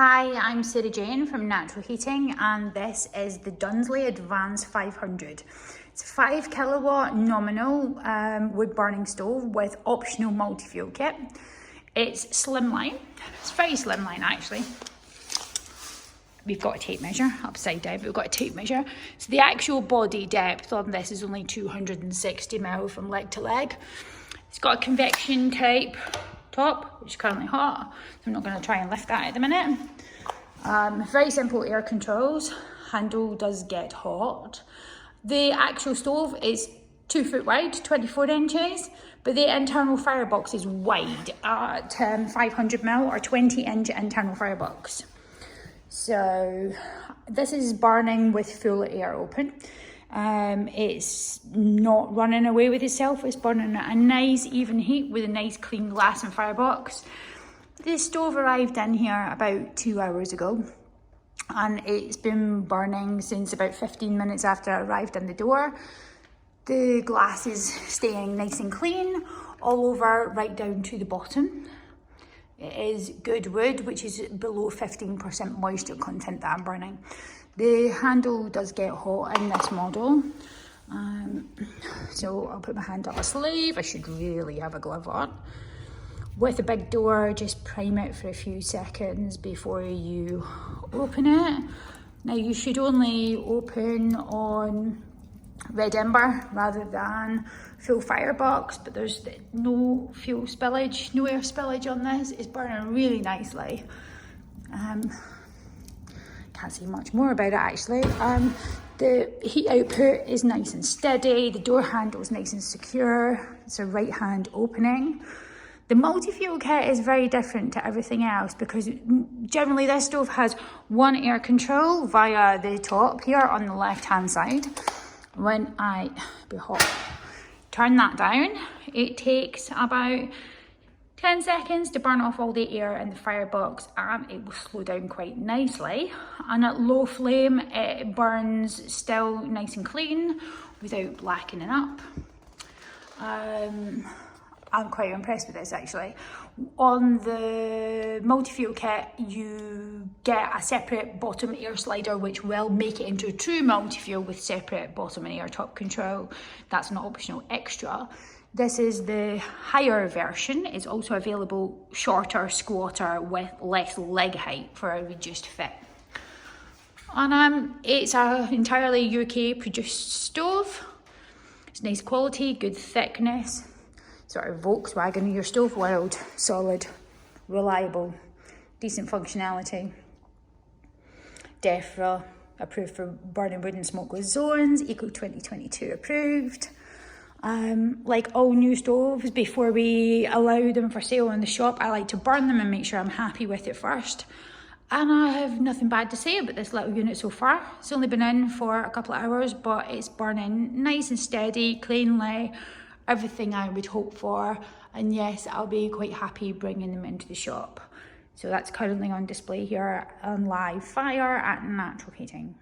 Hi, I'm Sarah Jane from Natural Heating, and this is the Dunsley Avance 500. It's a 5 kilowatt nominal wood burning stove with optional multi-fuel kit. It's Slimline. It's very Slimline actually. We've got a tape measure upside down, but we've got a tape measure. So the actual body depth on this is only 260 mil from leg to leg. It's got a convection type top, which is currently hot, so I'm not going to try and lift that at the minute. Very simple air controls. Handle does get hot. The actual stove is 2 foot wide, 24 inches, but the internal firebox is wide at 500 mil or 20 inch internal firebox. So this is burning with full air open. It's not running away with itself. It's burning at a nice even heat with a nice clean glass and firebox. This stove arrived in here about 2 hours ago, and it's been burning since about 15 minutes after I arrived in the door. The glass is staying nice and clean all over, right down to the bottom. It is good wood, which is below 15% moisture content that I'm burning. The handle does get hot in this model. So I'll put my hand up a sleeve. I should really have a glove on. With a big door, just prime it for a few seconds before you open it. Now you should only open on red ember rather than full firebox, but there's no fuel spillage, no air spillage on this. It's burning really nicely. Can't say much more about it actually. The heat output is nice and steady. The door handle is nice and secure. It's a right hand opening. The multi-fuel kit is very different to everything else because generally this stove has one air control via the top here on the left hand side. When I turn that down, it takes about 10 seconds to burn off all the air in the firebox, and it will slow down quite nicely. And at low flame, it burns still nice and clean without blackening up. I'm quite impressed with this actually. On the multi-fuel kit, you get a separate bottom air slider, which will make it into a true multi-fuel with separate bottom and air top control. That's an optional extra. This is the higher version. It's also available shorter, squatter with less leg height for a reduced fit. And it's an entirely UK produced stove. It's nice quality, good thickness. Sort of Volkswagen of your stove world. Solid, reliable, decent functionality. DEFRA approved for burning wood and smokeless zones. Eco 2022 approved. Like all new stoves, before we allow them for sale in the shop, I like to burn them and make sure I'm happy with it first. And I have nothing bad to say about this little unit so far. It's only been in for a couple of hours, but it's burning nice and steady, cleanly, everything I would hope for. And yes, I'll be quite happy bringing them into the shop. So that's currently on display here on live fire at Natural Heating.